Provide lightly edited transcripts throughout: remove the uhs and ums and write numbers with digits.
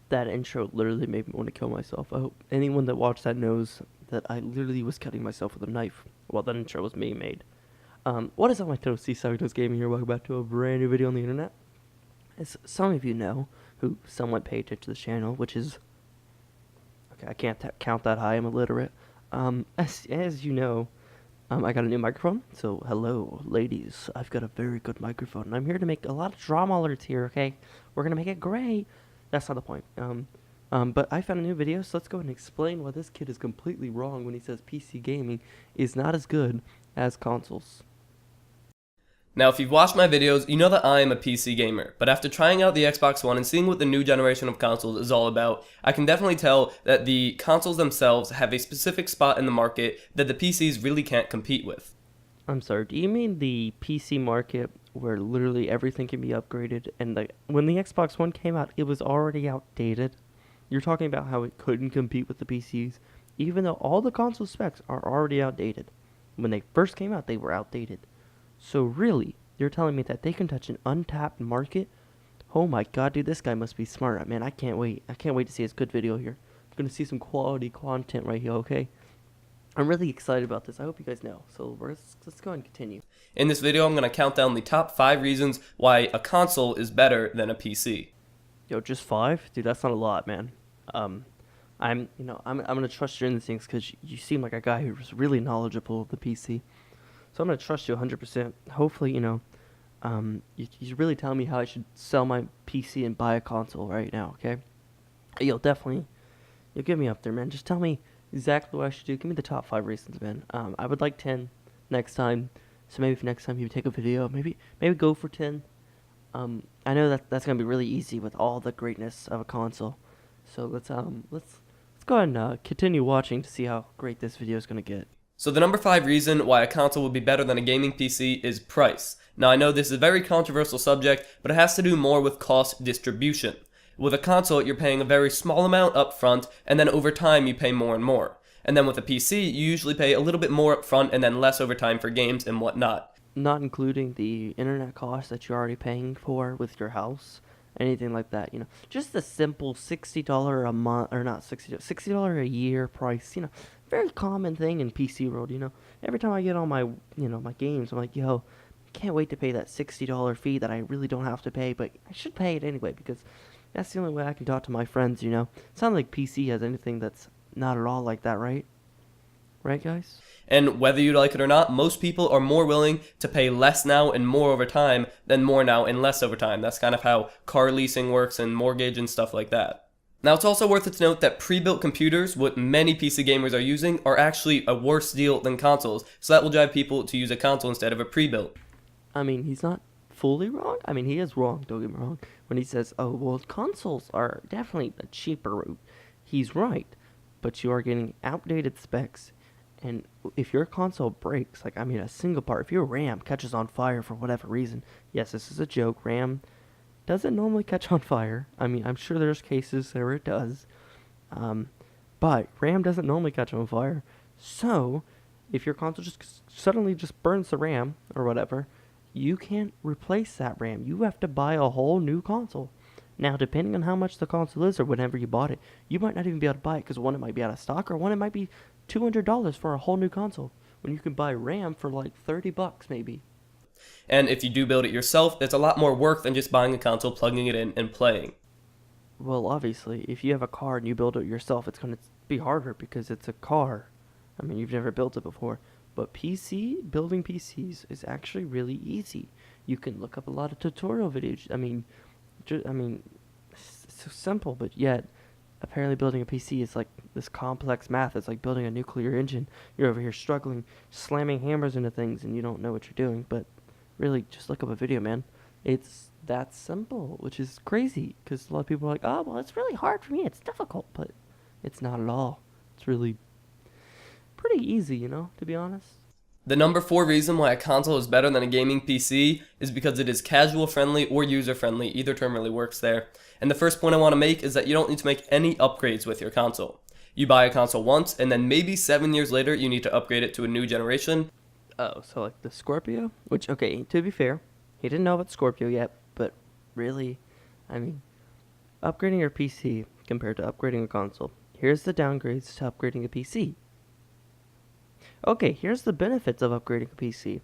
That intro literally made me want to kill myself. I hope anyone that watched that knows that I literally was cutting myself with a knife while that intro was being made. What is up, my toasty Soggy Gaming here? Welcome back to a brand new video on the internet. As some of you know, who somewhat pay attention to the channel, which is... Okay, I can't count that high, I'm illiterate. As you know, I got a new microphone, so hello, ladies. I've got a very good microphone, and I'm here to make a lot of drama alerts here, okay? We're gonna make it great. That's not the point. But I found a new video, so let's go and explain why this kid is completely wrong when he says PC gaming is not as good as consoles. Now, if you've watched my videos, you know that I am a PC gamer, but after trying out the Xbox One and seeing what the new generation of consoles is all about, I can definitely tell that the consoles themselves have a specific spot in the market that the PCs really can't compete with. I'm sorry, do you mean the PC market where literally everything can be upgraded, and when the Xbox One came out, it was already outdated? You're talking about how it couldn't compete with the PCs, even though all the console specs are already outdated. When they first came out, they were outdated. So really, you're telling me that they can touch an untapped market? Oh my god, dude, this guy must be smart. Man, I can't wait. I can't wait to see his good video here. I'm going to see some quality content right here, okay? I'm really excited about this. I hope you guys know. So let's go and continue. In this video, I'm going to count down the top 5 reasons why a console is better than a PC. Yo, just 5? Dude, that's not a lot, man. I'm gonna trust your instincts because you seem like a guy who's really knowledgeable of the PC. So I'm gonna trust you 100%. Hopefully, you really telling me how I should sell my PC and buy a console right now, okay? You'll get me up there, man. Just tell me exactly what I should do. Give me the top 5 reasons, man. I would like 10 next time. So maybe if next time you take a video, maybe go for 10. I know that's gonna be really easy with all the greatness of a console. So let's go ahead and continue watching to see how great this video is gonna get. So the number 5 reason why a console would be better than a gaming PC is price. Now I know this is a very controversial subject, but it has to do more with cost distribution. With a console, you're paying a very small amount up front, and then over time you pay more and more. And then with a PC, you usually pay a little bit more up front and then less over time for games and whatnot. Not including the internet cost that you're already paying for with your house, anything like that, just the simple $60 a month, or not $60 a year price, very common thing in PC world, every time I get on my, my games, I'm like, yo, can't wait to pay that $60 fee that I really don't have to pay, but I should pay it anyway, because that's the only way I can talk to my friends, It's not like PC has anything that's not at all like that, right? Right, guys? And whether you like it or not, most people are more willing to pay less now and more over time than more now and less over time. That's kind of how car leasing works and mortgage and stuff like that. Now, it's also worth it to note that pre-built computers, what many PC gamers are using, are actually a worse deal than consoles. So that will drive people to use a console instead of a pre-built. I mean, he's not fully wrong. I mean, he is wrong, don't get me wrong, when he says, oh, well, consoles are definitely the cheaper route. He's right, but you are getting outdated specs. And if your console breaks, a single part, if your RAM catches on fire for whatever reason, yes, this is a joke, RAM doesn't normally catch on fire. I mean, I'm sure there's cases where it does, but RAM doesn't normally catch on fire. So, if your console suddenly burns the RAM or whatever, you can't replace that RAM. You have to buy a whole new console. Now, depending on how much the console is or whenever you bought it, you might not even be able to buy it because one, it might be out of stock, or one, it might be $200 for a whole new console when you can buy RAM for like $30 maybe. And if you do build it yourself, it's a lot more work than just buying a console, plugging it in, and playing. Well, obviously, if you have a car and you build it yourself, it's going to be harder because it's a car. I mean, you've never built it before. But building PCs is actually really easy. You can look up a lot of tutorial videos. It's so simple, but yet apparently building a PC is like this complex math. It's like building a nuclear engine. You're over here struggling, slamming hammers into things, and you don't know what you're doing. But really, just look up a video, man. It's that simple, which is crazy, because a lot of people are like, oh, well, it's really hard for me. It's difficult, but it's not at all. It's really pretty easy, to be honest. The number 4 reason why a console is better than a gaming PC is because it is casual friendly or user friendly. Either term really works there. And the first point I want to make is that you don't need to make any upgrades with your console. You buy a console once, and then maybe 7 years later you need to upgrade it to a new generation. Oh, so like the Scorpio? Which, okay, to be fair, he didn't know about Scorpio yet, but really, I mean, upgrading your PC compared to upgrading a console. Here's the downgrades to upgrading a PC. Okay, here's the benefits of upgrading a PC.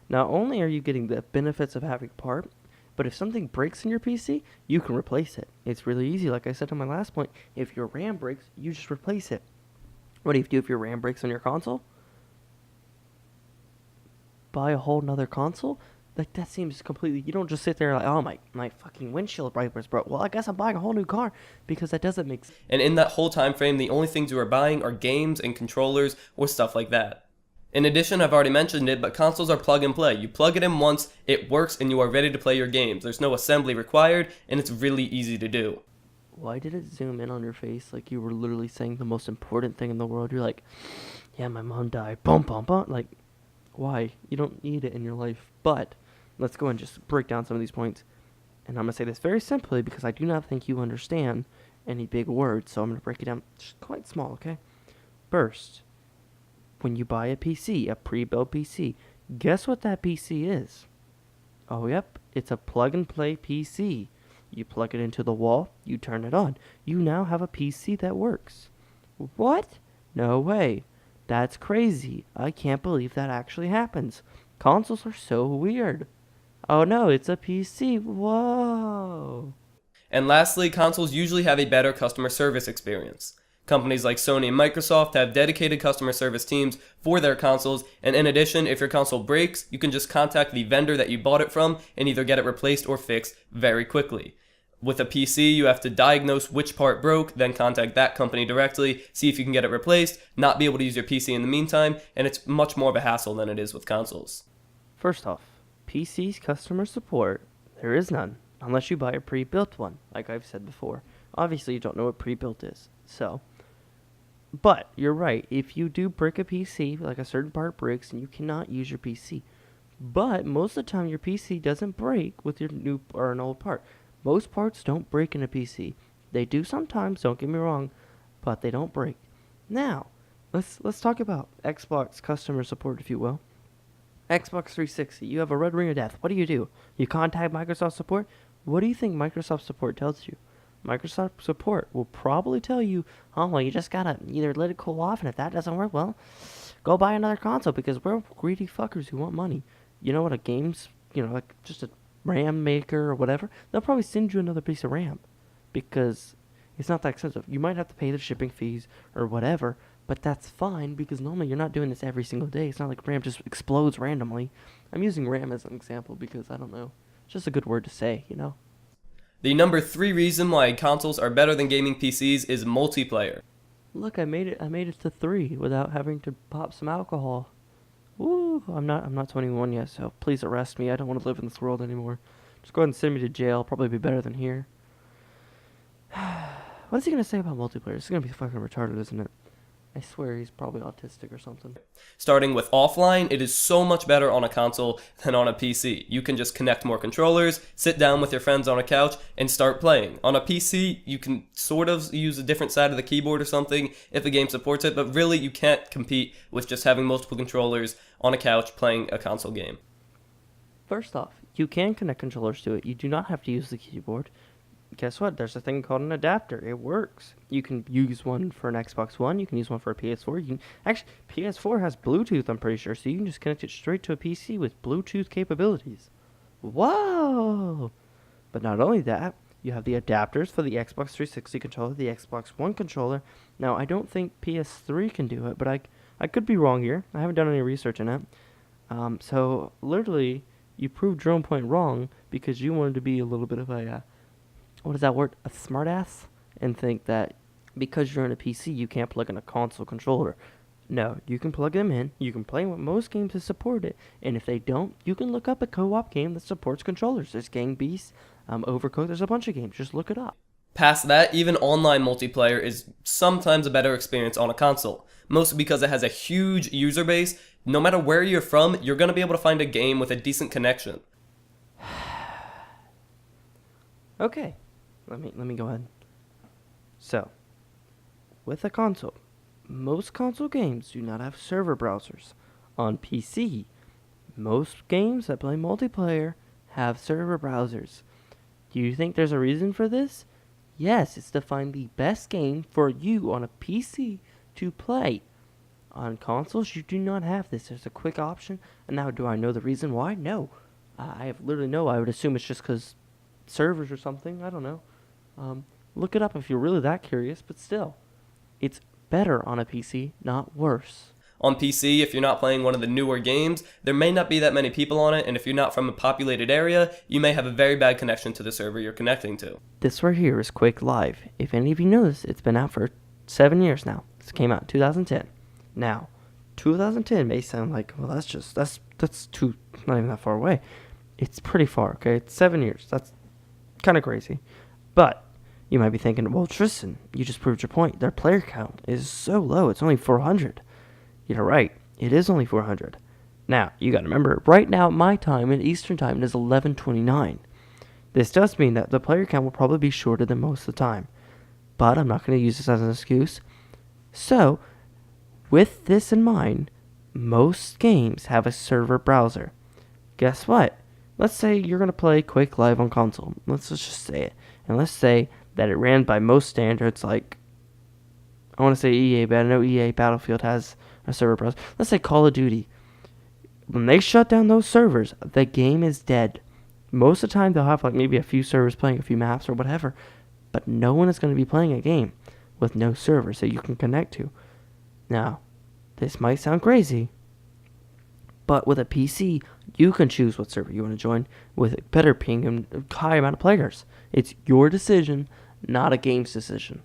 Not only are you getting the benefits of having a part, but if something breaks in your PC, you can replace it. It's really easy. Like I said on my last point, if your RAM breaks, you just replace it. What do you do if your RAM breaks on your console? Buy a whole nother console? Like, that seems completely... You don't just sit there like, oh, my fucking windshield wipers broke. Well, I guess I'm buying a whole new car, because that doesn't make sense. And in that whole time frame, the only things you are buying are games and controllers or stuff like that. In addition, I've already mentioned it, but consoles are plug and play. You plug it in once, it works, and you are ready to play your games. There's no assembly required, and it's really easy to do. Why did it zoom in on your face like you were literally saying the most important thing in the world? You're like, yeah, my mom died. Bum, bum, bum. Like, why? You don't need it in your life. But let's go and just break down some of these points. And I'm going to say this very simply because I do not think you understand any big words. So I'm going to break it down just quite small, okay? First, when you buy a PC, a pre-built PC, guess what that PC is? Oh, yep, it's a plug-and-play PC. You plug it into the wall, you turn it on. You now have a PC that works. What? No way. That's crazy. I can't believe that actually happens. Consoles are so weird. Oh no, it's a PC. Whoa. And lastly, consoles usually have a better customer service experience. Companies like Sony and Microsoft have dedicated customer service teams for their consoles, and in addition, if your console breaks, you can just contact the vendor that you bought it from and either get it replaced or fixed very quickly. With a PC, you have to diagnose which part broke, then contact that company directly, see if you can get it replaced, not be able to use your PC in the meantime, and it's much more of a hassle than it is with consoles. First off, PC's customer support, there is none, unless you buy a pre-built one, like I've said before. Obviously, you don't know what pre-built is, so... But, you're right, if you do break a PC, like a certain part breaks, and you cannot use your PC. But, most of the time, your PC doesn't break with your new or an old part. Most parts don't break in a PC. They do sometimes, don't get me wrong, but they don't break. Now, let's talk about Xbox customer support, if you will. Xbox 360, you have a red ring of death. What do? You contact Microsoft support? What do you think Microsoft support tells you? Microsoft support will probably tell you, oh, well, you just gotta either let it cool off, and if that doesn't work, well, go buy another console, because we're greedy fuckers who want money. You know what a game's, like just a RAM maker or whatever, they'll probably send you another piece of RAM, because it's not that expensive. You might have to pay the shipping fees or whatever, but that's fine, because normally you're not doing this every single day. It's not like RAM just explodes randomly. I'm using RAM as an example because, I don't know, it's just a good word to say, The number 3 reason why consoles are better than gaming PCs is multiplayer. Look, I made it to 3 without having to pop some alcohol. Woo! I'm not 21 yet, so please arrest me. I don't want to live in this world anymore. Just go ahead and send me to jail. Probably be better than here. What is he gonna say about multiplayer? It's gonna be fucking retarded, isn't it? I swear he's probably autistic or something. Starting with offline, it is so much better on a console than on a PC. You can just connect more controllers, sit down with your friends on a couch, and start playing. On a PC, you can sort of use a different side of the keyboard or something if the game supports it, but really you can't compete with just having multiple controllers on a couch playing a console game. First off, you can connect controllers to it. You do not have to use the keyboard. Guess what? There's a thing called an adapter. It works. You can use one for an Xbox One. You can use one for a PS4. Actually, PS4 has Bluetooth, I'm pretty sure, so you can just connect it straight to a PC with Bluetooth capabilities. Whoa! But not only that, you have the adapters for the Xbox 360 controller, the Xbox One controller. Now, I don't think PS3 can do it, but I could be wrong here. I haven't done any research on it. So, literally, you proved your own point wrong because you wanted to be a little bit of a... what is that word? A smartass? And think that because you're on a PC, you can't plug in a console controller. No, you can plug them in. You can play with most games that support it. And if they don't, you can look up a co-op game that supports controllers. There's Gang Beasts, Overcooked. There's a bunch of games. Just look it up. Past that, even online multiplayer is sometimes a better experience on a console. Mostly because it has a huge user base. No matter where you're from, you're going to be able to find a game with a decent connection. Okay. Let me go ahead. So, with a console, most console games do not have server browsers. On PC, most games that play multiplayer have server browsers. Do you think there's a reason for this? Yes, it's to find the best game for you on a PC to play. On consoles, you do not have this. There's a quick option. And now, do I know the reason why? No. I have literally no. I would assume it's just because servers or something. I don't know. Look it up if you're really that curious. But still, it's better on a PC, not worse. On PC, if you're not playing one of the newer games, there may not be that many people on it, and if you're not from a populated area, you may have a very bad connection to the server you're connecting to. This right here is Quake Live. If any of you know this, it's been out for 7 years now. This came out in 2010. Now, 2010 may sound like, well, that's too, not even that far away. It's pretty far, okay? It's 7 years. That's kind of crazy. But you might be thinking, well, Tristan, you just proved your point. Their player count is so low. It's only 400. You're right. It is only 400. Now, you got to remember, right now, my time in Eastern Time, it is 11:29. This does mean that the player count will probably be shorter than most of the time. But I'm not going to use this as an excuse. So, with this in mind, most games have a server browser. Guess what? Let's say you're going to play Quake Live on console. Let's just say it. And let's say that it ran by most standards, like, I want to say EA, but I know EA Battlefield has a server browser. Let's say Call of Duty. When they shut down those servers, the game is dead. Most of the time, they'll have like maybe a few servers playing a few maps or whatever, but no one is going to be playing a game with no servers that you can connect to. Now, this might sound crazy, but with a PC, you can choose what server you want to join with better ping and a high amount of players. It's your decision, not a game's decision.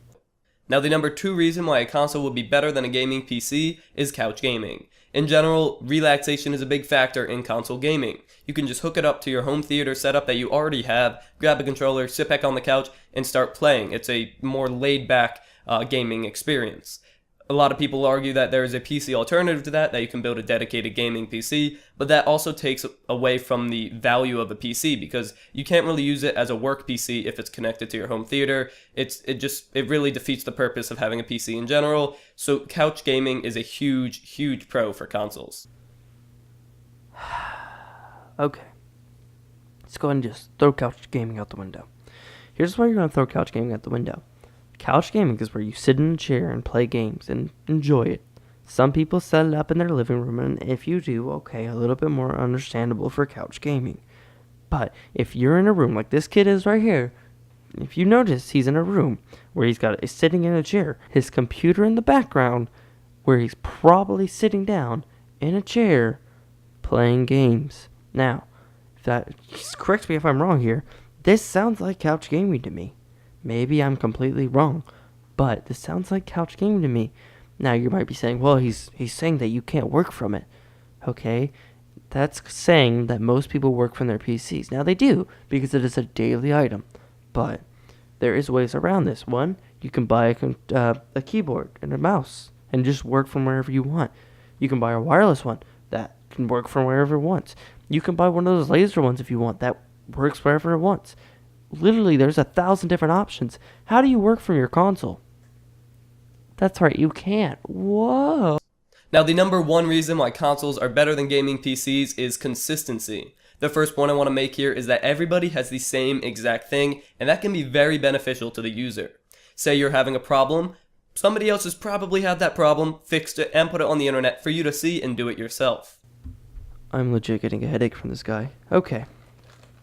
Now, the number 2 reason why a console will be better than a gaming PC is couch gaming. In general, relaxation is a big factor in console gaming. You can just hook it up to your home theater setup that you already have, grab a controller, sit back on the couch, and start playing. It's a more laid-back gaming experience. A lot of people argue that there is a PC alternative to that you can build a dedicated gaming PC, but that also takes away from the value of a PC because you can't really use it as a work PC if it's connected to your home theater. It really defeats the purpose of having a PC in general. So couch gaming is a huge pro for consoles. Okay. Let's go ahead and just throw couch gaming out the window. Here's why you're going to throw couch gaming out the window. Couch gaming is where you sit in a chair and play games and enjoy it. Some people set it up in their living room, and if you do, okay, a little bit more understandable for couch gaming. But if you're in a room like this kid is right here, if you notice, he's in a room where he's sitting in a chair, his computer in the background, where he's probably sitting down in a chair playing games. Now, correct me if I'm wrong here, this sounds like couch gaming to me. Maybe I'm completely wrong, but this sounds like couch gaming to me. Now, you might be saying, well, he's saying that you can't work from it. Okay, that's saying that most people work from their PCs. Now, they do, because it is a daily item, but there is ways around this. One, you can buy a keyboard and a mouse and just work from wherever you want. You can buy a wireless one that can work from wherever it wants. You can buy one of those laser ones if you want that works wherever it wants. Literally, there's 1,000 different options. How do you work from your console? That's right, you can't. Whoa. Now, the number 1 reason why consoles are better than gaming PCs is consistency. The first point I want to make here is that everybody has the same exact thing, and that can be very beneficial to the user. Say you're having a problem, somebody else has probably had that problem, fixed it, and put it on the internet for you to see and do it yourself. I'm legit getting a headache from this guy. Okay.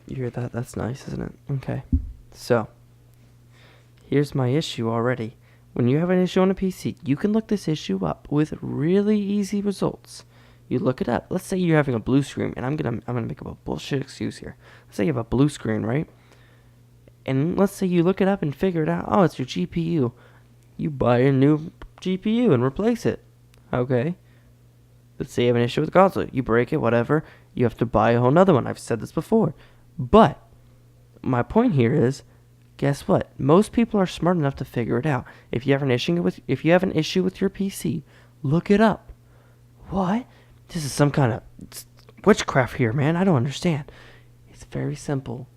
You hear that? That's nice, isn't it? Okay. So, here's my issue already. When you have an issue on a PC, you can look this issue up with really easy results. You look it up. Let's say you're having a blue screen, and I'm gonna make up a bullshit excuse here. Let's say you have a blue screen, right? And let's say you look it up and figure it out. Oh, it's your GPU. You buy a new GPU and replace it. Okay. Let's say you have an issue with the console. You break it, whatever. You have to buy a whole nother one. I've said this before. But my point here is, guess what? Most people are smart enough to figure it out. If you have an issue with your PC, look it up. What? This is some kind of witchcraft here, man. I don't understand. It's very simple.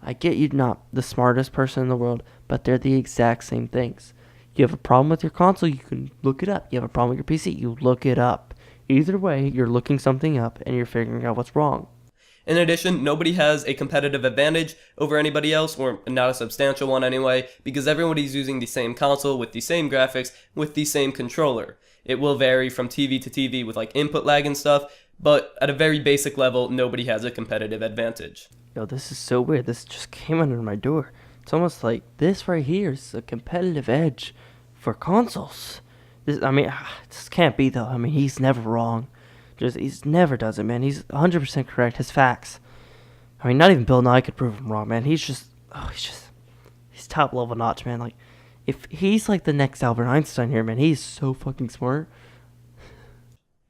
I get you're not the smartest person in the world, but they're the exact same things. You have a problem with your console, you can look it up. You have a problem with your PC, you look it up. Either way, you're looking something up and you're figuring out what's wrong. In addition, nobody has a competitive advantage over anybody else, or not a substantial one anyway, because everybody's using the same console with the same graphics, with the same controller. It will vary from TV to TV with like input lag and stuff, but at a very basic level, nobody has a competitive advantage. Yo, this is so weird. This just came under my door. It's almost like this right here is a competitive edge for consoles. This can't be though. I mean, he's never wrong. He's never does it, man. He's 100% correct. His facts. I mean, not even Bill Nye could prove him wrong, man. He's top level notch, man. Like, if he's like the next Albert Einstein here, man, he's so fucking smart.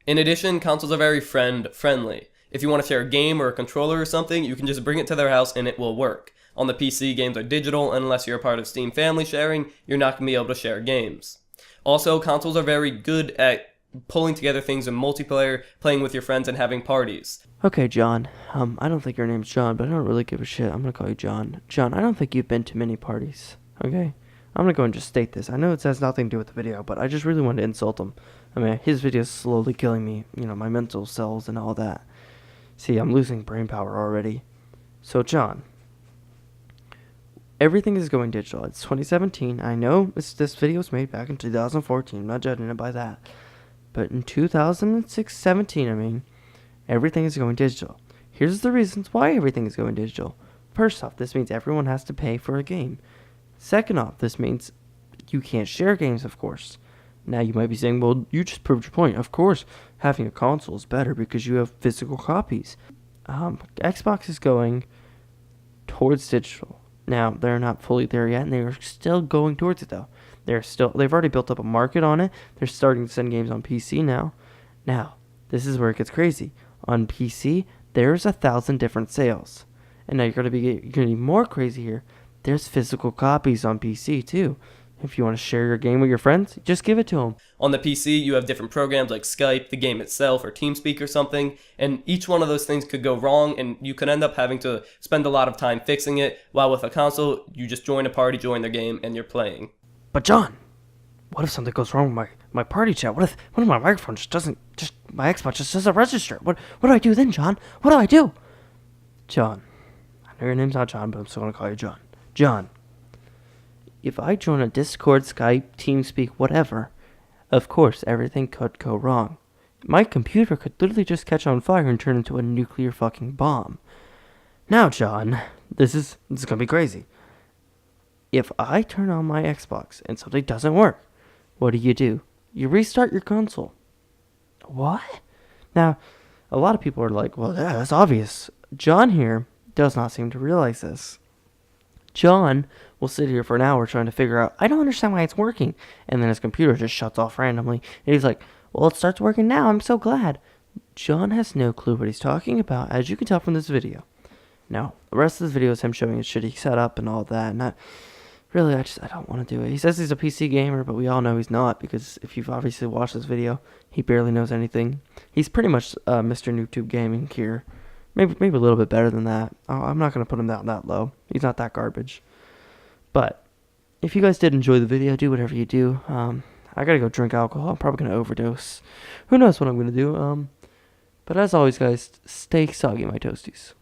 In addition, consoles are very friendly. If you want to share a game or a controller or something, you can just bring it to their house and it will work. On the PC, games are digital, and unless you're a part of Steam family sharing, you're not going to be able to share games. Also, consoles are very good at pulling together things in multiplayer, playing with your friends, and having parties. Okay, John. I don't think your name's John, but I don't really give a shit. I'm gonna call you John. John, I don't think you've been to many parties. Okay? I'm gonna go and just state this. I know it has nothing to do with the video, but I just really wanted to insult him. I mean, his video's slowly killing me, my mental cells and all that. See, I'm losing brain power already. So, John, everything is going digital. It's 2017. I know this video was made back in 2014. I'm not judging it by that. But in 2017, everything is going digital. Here's the reasons why everything is going digital. First off, this means everyone has to pay for a game. Second off, this means you can't share games, of course. Now you might be saying, well, you just proved your point. Of course, having a console is better because you have physical copies. Xbox is going towards digital. Now, they're not fully there yet, and they're still going towards it, though. They've already built up a market on it. They're starting to send games on PC now. Now, this is where it gets crazy. On PC, there's 1,000 different sales. And now you're gonna be more crazy here. There's physical copies on PC too. If you want to share your game with your friends, just give it to them. On the PC, you have different programs like Skype, the game itself, or TeamSpeak or something, and each one of those things could go wrong, and you could end up having to spend a lot of time fixing it, while with a console, you just join a party, join their game, and you're playing. But John, what if something goes wrong with my party chat? What if my microphone my Xbox just doesn't register? What do I do then, John? What do I do? John, I know your name's not John, but I'm still gonna call you John. John, if I join a Discord, Skype, TeamSpeak, whatever, of course everything could go wrong. My computer could literally just catch on fire and turn into a nuclear fucking bomb. Now, John, this is gonna be crazy. If I turn on my Xbox and something doesn't work, what do? You restart your console. What? Now, a lot of people are like, well, yeah, that's obvious. John here does not seem to realize this. John will sit here for an hour trying to figure out, I don't understand why it's working. And then his computer just shuts off randomly. And he's like, well, it starts working now. I'm so glad. John has no clue what he's talking about, as you can tell from this video. Now, the rest of this video is him showing his shitty setup and all that. And I don't want to do it. He says he's a PC gamer, but we all know he's not, because if you've obviously watched this video, he barely knows anything. He's pretty much Mr. YouTube Gaming here. Maybe a little bit better than that. I'm not going to put him down that low. He's not that garbage. But if you guys did enjoy the video, do whatever you do. I got to go drink alcohol. I'm probably going to overdose. Who knows what I'm going to do. But as always, guys, stay soggy, my toasties.